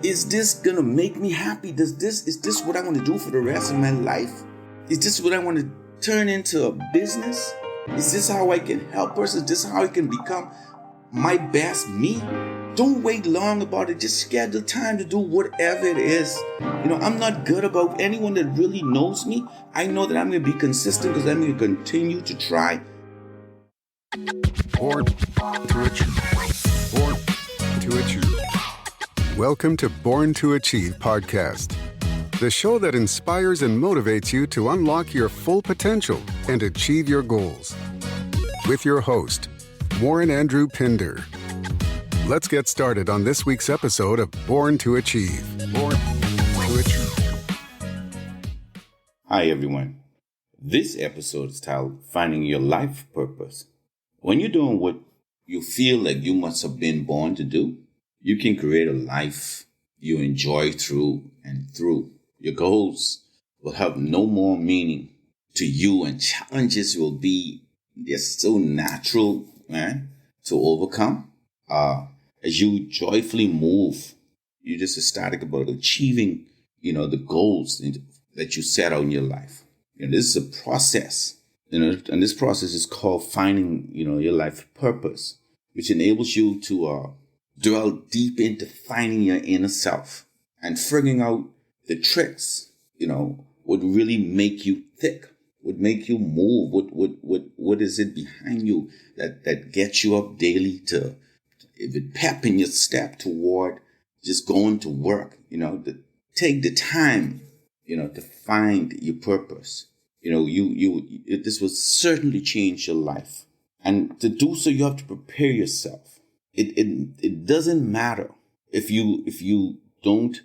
Is this gonna make me happy? Is this what I want to do for the rest of my life? Is this what I want to turn into a business? Is this how I can help us? Is this how I can become my best me? Don't wait long about it. Just schedule time to do whatever it is. I'm not good about anyone that really knows me. I know that I'm going to be consistent because I'm going to continue to try. Born to Achieve. Born to Achieve. Welcome to Born to Achieve podcast, the show that inspires and motivates you to unlock your full potential and achieve your goals. With your host, Warren Andrew Pinder. Let's get started on this week's episode of Born to Achieve. Born to Achieve. Hi, everyone. This episode is titled Finding Your Life Purpose. When you're doing what you feel like you must have been born to do, you can create a life you enjoy through and through. Your goals will have no more meaning to you, and challenges will be just so natural, man, to overcome. As you joyfully move, you're just ecstatic about achieving, the goals that you set out in your life. This is a process, and this process is called finding, your life purpose, which enables you to dwell deep into finding your inner self and figuring out the tricks, would really make you tick, would make you move. What is it behind you that gets you up daily to pep in your step toward just going to work, to take the time, to find your purpose. This will certainly change your life. And to do so, you have to prepare yourself. It doesn't matter if you don't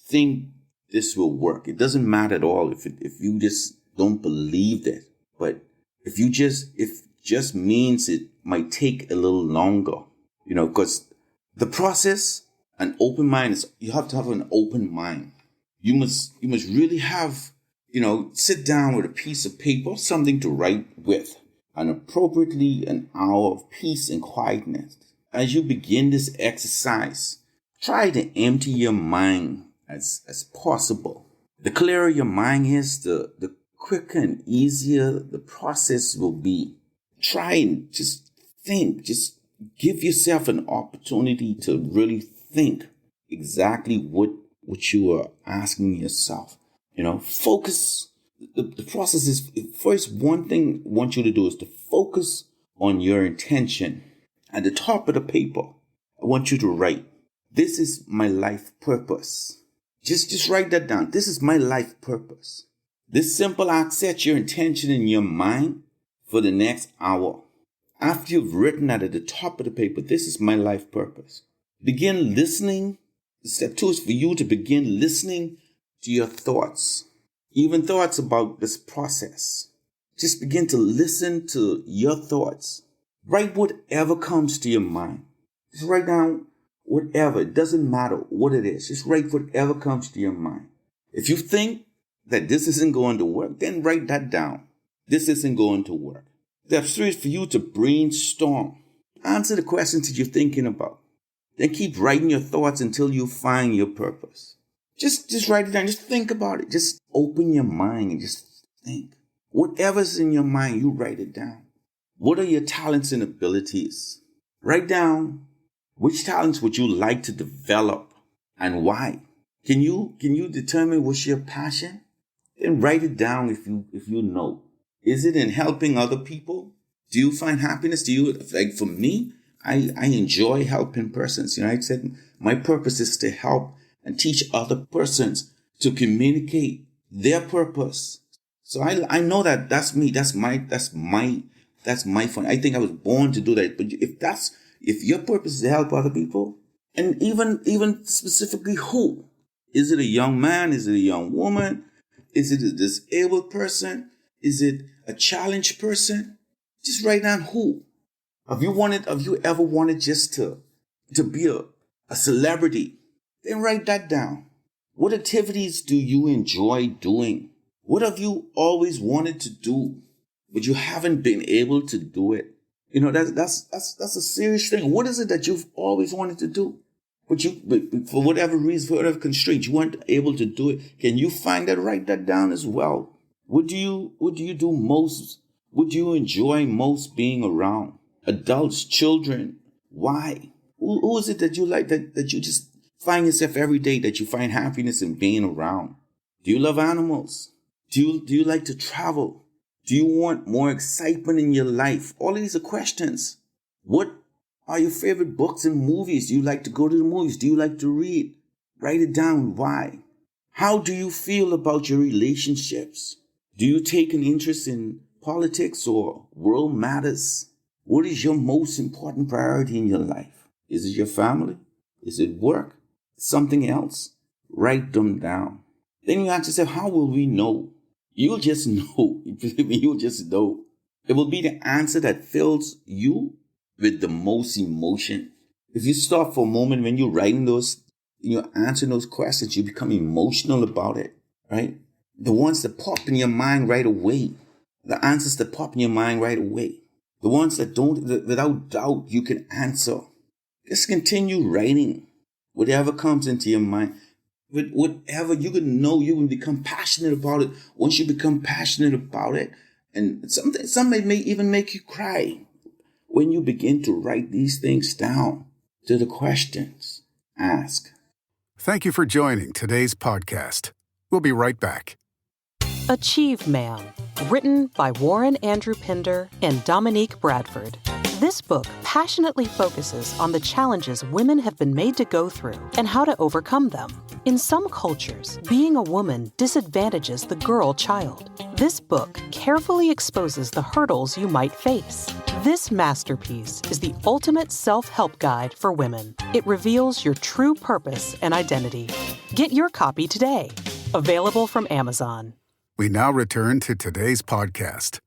think this will work. It doesn't matter at all if you just don't believe it. But if just means it might take a little longer, because the process, an open mind is, you have to have an open mind. You must really have, sit down with a piece of paper, something to write with, and appropriately an hour of peace and quietness. As you begin this exercise, try to empty your mind as possible. The clearer your mind is, the quicker and easier the process will be. Try and just think, just give yourself an opportunity to really think exactly what you are asking yourself. Focus. The process is, first, one thing I want you to do is to focus on your intention. At the top of the paper, I want you to write, "This is my life purpose." Just write that down. This is my life purpose. This simple act sets your intention in your mind for the next hour. After you've written that at the top of the paper, "This is my life purpose," begin listening. Step 2 is for you to begin listening to your thoughts, even thoughts about this process. Just begin to listen to your thoughts. Write whatever comes to your mind. Just write down whatever. It doesn't matter what it is. Just write whatever comes to your mind. If you think that this isn't going to work, then write that down. This isn't going to work. Step 3 is for you to brainstorm. Answer the questions that you're thinking about. Then keep writing your thoughts until you find your purpose. Just write it down. Just think about it. Just open your mind and just think. Whatever's in your mind, you write it down. What are your talents and abilities? Write down which talents would you like to develop and why. Can you determine what's your passion? Then write it down if you know. Is it in helping other people? Do you find happiness? Like for me, I enjoy helping persons. I said my purpose is to help and teach other persons to communicate their purpose. So I know that's me. That's my fun. I think I was born to do that. But if your purpose is to help other people, and even specifically who? Is it a young man? Is it a young woman? Is it a disabled person? Is it a challenged person? Just write down who. Have you ever wanted just to be a celebrity? Then write that down. What activities do you enjoy doing? What have you always wanted to do, but you haven't been able to do it? That's a serious thing. What is it that you've always wanted to do, but for whatever reason, for whatever constraint, you weren't able to do it. Can you find that? Write that down as well. What do you do most? What do you enjoy most being around? Adults, children. Why? Who is it that you like, that you just find yourself every day, that you find happiness in being around? Do you love animals? Do you like to travel? Do you want more excitement in your life? All of these are questions. What are your favorite books and movies? Do you like to go to the movies? Do you like to read? Write it down. Why? How do you feel about your relationships? Do you take an interest in politics or world matters? What is your most important priority in your life? Is it your family? Is it work? Something else? Write them down. Then you ask yourself, how will we know? You'll just know. You'll just know. It will be the answer that fills you with the most emotion. If you stop for a moment when you're writing those, you're answering those questions, you become emotional about it, right? The ones that pop in your mind right away, the answers that pop in your mind right away, the ones that don't, without doubt, you can answer. Just continue writing whatever comes into your mind. With whatever you can know, you can become passionate about it. Once you become passionate about it, and some may even make you cry when you begin to write these things down to the questions. Ask. Thank you for joining today's podcast. We'll be right back. Achieve Man, written by Warren Andrew Pinder and Dominique Bradford. This book passionately focuses on the challenges women have been made to go through and how to overcome them. In some cultures, being a woman disadvantages the girl child. This book carefully exposes the hurdles you might face. This masterpiece is the ultimate self-help guide for women. It reveals your true purpose and identity. Get your copy today. Available from Amazon. We now return to today's podcast.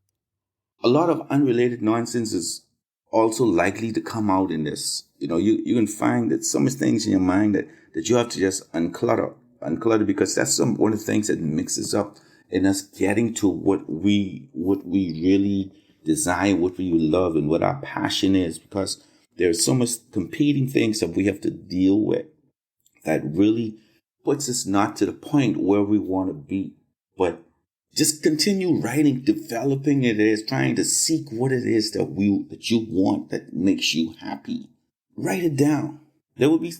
A lot of unrelated nonsense is also likely to come out in this. You can find that some things in your mind that you have to just unclutter, because that's one of the things that mixes up in us getting to what we really desire, what we love, and what our passion is, because there's so much competing things that we have to deal with that really puts us not to the point where we want to be. But just continue writing, developing it is, trying to seek what it is that you want, that makes you happy. Write it down. There will be,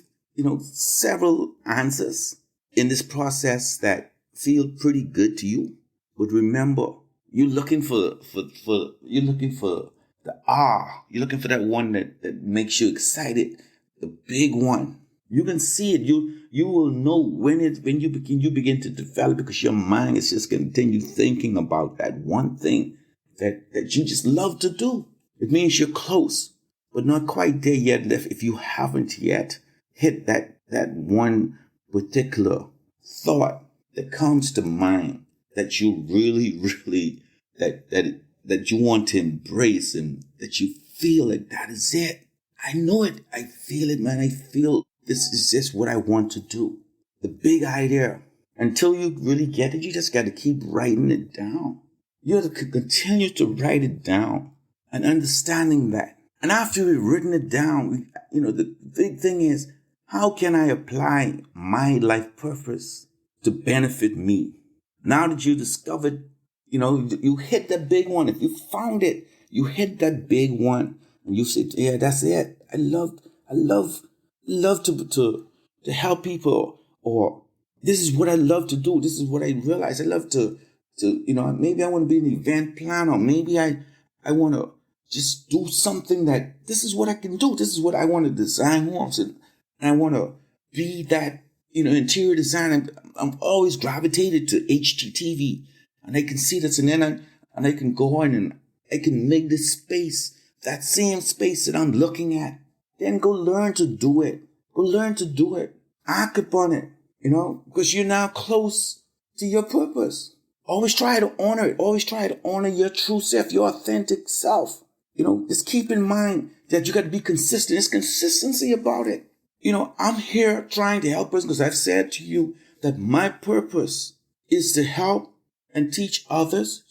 several answers in this process that feel pretty good to you. But remember, you're looking for the you're looking for that one that makes you excited, the big one. You can see it. You will know when you begin to develop, because your mind is just continue thinking about that one thing that you just love to do. It means you're close, but not quite there yet. If you haven't yet hit that one particular thought that comes to mind that you really, really that you want to embrace, and that you feel like that is it. I know it. I feel it, man. I feel this is just what I want to do. The big idea. Until you really get it, you just got to keep writing it down. You have to continue to write it down and understanding that. And after you've written it down, the big thing is, how can I apply my life purpose to benefit me? Now that you discovered, you hit that big one. If you found it, you hit that big one, and you say, yeah, that's it. I love to help people, or this is what I love to do. This is what I realize. I love to maybe I want to be an event planner. Maybe I want to just do something that this is what I can do. This is what I want to design homes, and I want to be that, interior designer. I'm always gravitated to HGTV, and I can see this, and then I can go on and I can make this space, that same space that I'm looking at. Then go learn to do it. Act upon it, because you're now close to your purpose. Always try to honor it. Always try to honor your true self, your authentic self. Just keep in mind that you got to be consistent. There's consistency about it. I'm here trying to help us, because I've said to you that my purpose is to help and teach others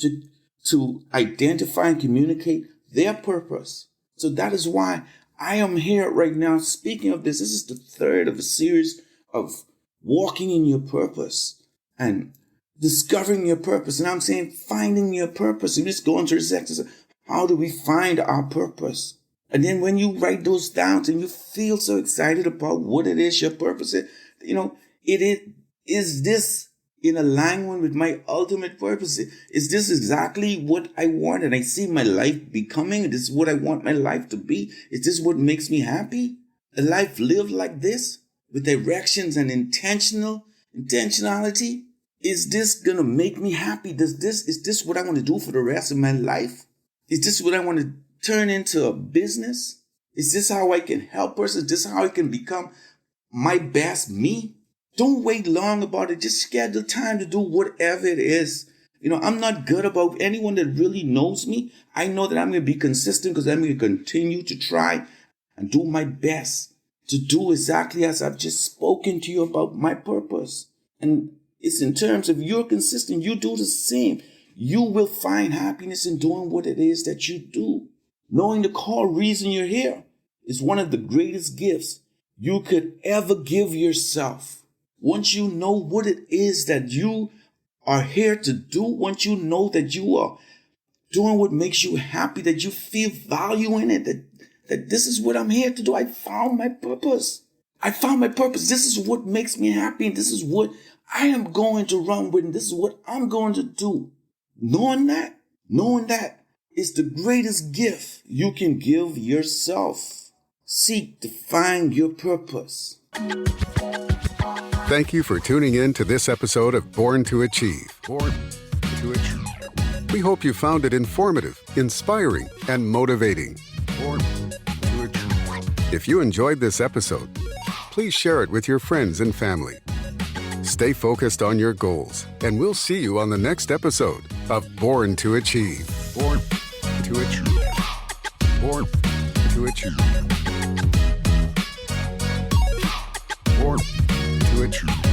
to identify and communicate their purpose. So that is why I am here right now speaking of this. This is the third of a series of walking in your purpose and discovering your purpose. And I'm saying finding your purpose. And just going through this exercise. How do we find our purpose? And then when you write those down and you feel so excited about what it is your purpose is, is this in alignment with my ultimate purpose? Is this exactly what I want and I see my life becoming? This is what I want my life to be? Is this what makes me happy? A life lived like this with directions and intentionality? Is this going to make me happy? Is this what I want to do for the rest of my life? Is this what I want to turn into a business? Is this how I can help us? Is this how I can become my best me? Don't wait long about it. Just schedule time to do whatever it is. I'm not good about anyone that really knows me. I know that I'm going to be consistent because I'm going to continue to try and do my best to do exactly as I've just spoken to you about my purpose. And it's in terms of you're consistent, you do the same. You will find happiness in doing what it is that you do. Knowing the core reason you're here is one of the greatest gifts you could ever give yourself. Once you know what it is that you are here to do, once you know that you are doing what makes you happy, that you feel value in it, that this is what I'm here to do. I found my purpose. This is what makes me happy. And this is what I am going to run with. And this is what I'm going to do. Knowing that is the greatest gift you can give yourself. Seek to find your purpose. Thank you for tuning in to this episode of Born to Achieve. We hope you found it informative, inspiring, and motivating. If you enjoyed this episode, please share it with your friends and family. Stay focused on your goals, and we'll see you on the next episode of Born to Achieve. Born to Achieve. Born to Achieve. Born to Achieve.